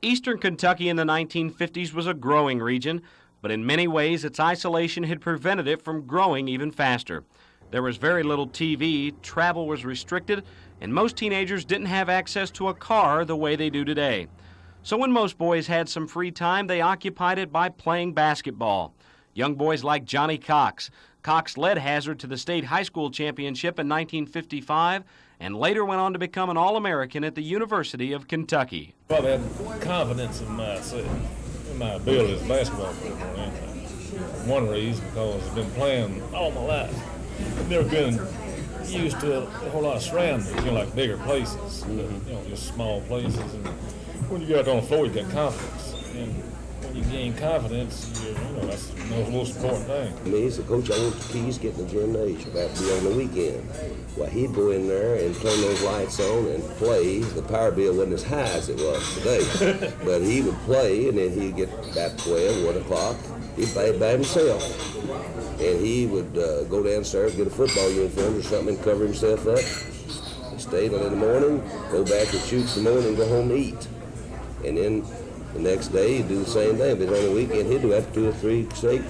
Eastern Kentucky in the 1950s was a growing region, but in many ways its isolation had prevented it from growing even faster. There was very little TV, travel was restricted, and most teenagers didn't have access to a car the way they do today. So when most boys had some free time, they occupied it by playing basketball. Young boys like Johnny Cox. Cox led Hazard to the state high school championship in 1955 and later went on to become an All-American at the University of Kentucky. Probably had confidence in my ability as a basketball player more than anything. One reason, because I've been playing all my life. I've never been used to a whole lot of surroundings, like bigger places, but, just small places. And when you get out on the floor, you got confidence. And when you gain confidence, that's the most important thing. Me as a coach, I want the keys getting the gymnasium. That'd be on the weekend. Well, he'd go in there and turn those lights on and play. The power bill wasn't as high as it was today, but he would play, and then he'd get about 12, 1 o'clock. He'd play by himself. And he would go downstairs, get a football uniform or something, and cover himself up. Stay till in the morning, go back and shoot some more, and go home and eat. And then the next day, he'd do the same thing. But on the weekend, he'd do that 2 or 3 straight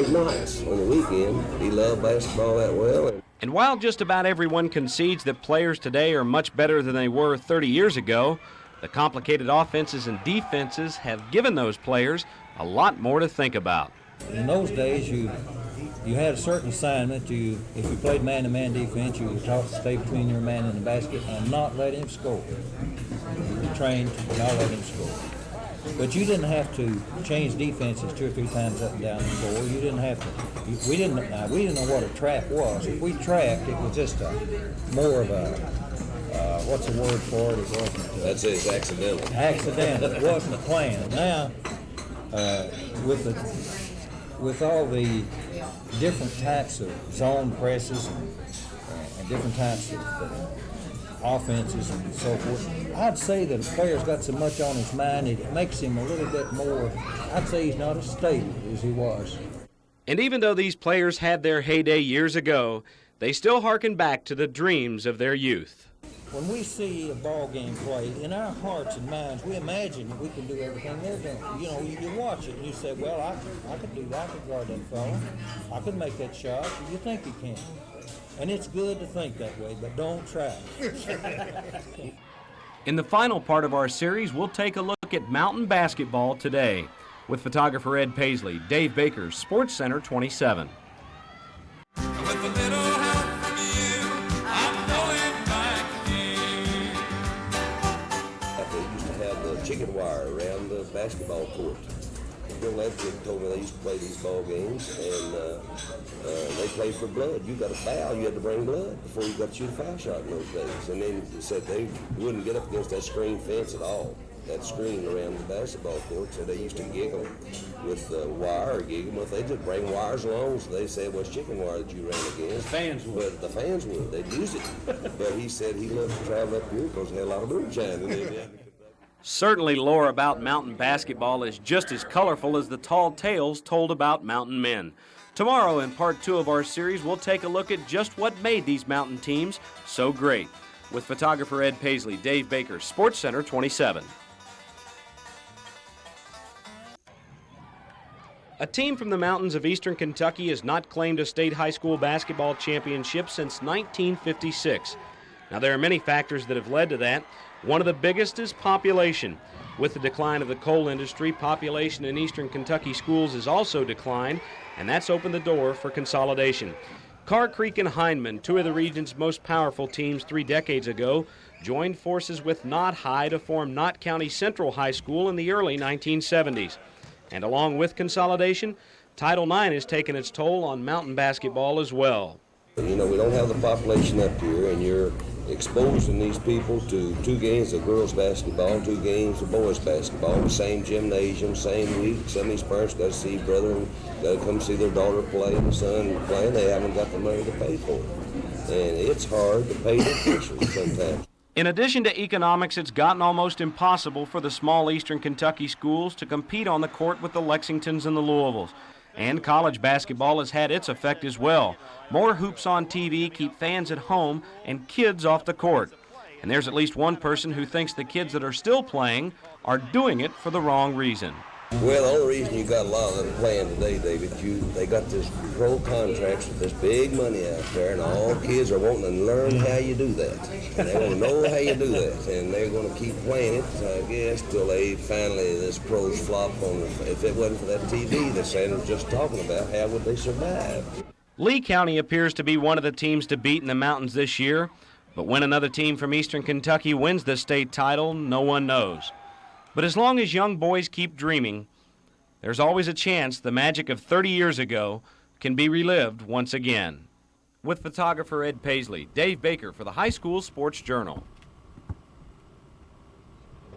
nights. On the weekend, he loved basketball that well. And while just about everyone concedes that players today are much better than they were 30 years ago, the complicated offenses and defenses have given those players a lot more to think about. In those days, you had a certain assignment. If you played man-to-man defense, you were taught to stay between your man and the basket and not let him score. You were trained to not let him score. But you didn't have to change defenses 2 or 3 times up and down the floor. You didn't have to. We didn't know what a trap was. If we trapped, it was just more of a what's the word for it? It wasn't. That's it. It's accidental. Accidental. It wasn't planned. Now, with all the different types of zone presses and different types of offenses and so forth, I'd say that a player's got so much on his mind it makes him a little bit more, I'd say he's not as stable as he was. And even though these players had their heyday years ago, they still harken back to the dreams of their youth. When we see a ball game played, in our hearts and minds, we imagine that we can do everything they're doing. You watch it and you say, well, I could do that. I could guard that fella. I could make that shot. You think you can. And it's good to think that way, but don't try. In the final part of our series, we'll take a look at mountain basketball today with photographer Ed Paisley, Dave Baker, Sports Center 27. With a little help from you, I'm going back again. They used to have the chicken wire around the basketball court. Bill Ledford told me they used to play these ball games, and they played for blood. You got a foul, you had to bring blood before you got to shoot a foul shot in those days. And then he said they wouldn't get up against that screen fence at all, that screen around the basketball court. So they used to gig them with wire or gig them with, they just bring wires along. So they said, well, it's chicken wire that you ran against. The fans would. But the fans would. They'd use it. But he said he loved to travel up here because they had a lot of moonshine in it. Certainly lore about mountain basketball is just as colorful as the tall tales told about mountain men. Tomorrow in part 2 of our series, we'll take a look at just what made these mountain teams so great. With photographer Ed Paisley, Dave Baker, Sports Center 27. A team from the mountains of eastern Kentucky has not claimed a state high school basketball championship since 1956. Now, there are many factors that have led to that. One of the biggest is population. With the decline of the coal industry, population in eastern Kentucky schools has also declined, and that's opened the door for consolidation. Carr Creek and Hindman, 2 of the region's most powerful teams 3 decades ago, joined forces with Knott High to form Knott County Central High School in the early 1970s. And along with consolidation, Title IX has taken its toll on mountain basketball as well. We don't have the population up here, and you're exposing these people to 2 games of girls basketball, 2 games of boys basketball, the same gymnasium, same week. Some of these parents got to see brother and got to come see their daughter play and son play, and they haven't got the money to pay for it. And it's hard to pay the officials sometimes. In addition to economics, it's gotten almost impossible for the small eastern Kentucky schools to compete on the court with the Lexingtons and the Louisvilles. And college basketball has had its effect as well. More hoops on TV keep fans at home and kids off the court. And there's at least one person who thinks the kids that are still playing are doing it for the wrong reason. Well, the only reason you got a lot of them playing today, David, they got this pro contracts with this big money out there, and all kids are wanting to learn how you do that. And they want to know how you do that, and they're going to keep playing it, I guess, till they finally, this pros flop on it. If it wasn't for that TV that Sanders was just talking about, how would they survive? Lee County appears to be one of the teams to beat in the mountains this year, but when another team from Eastern Kentucky wins the state title, no one knows. But as long as young boys keep dreaming, there's always a chance the magic of 30 years ago can be relived once again. With photographer Ed Paisley, Dave Baker for the High School Sports Journal.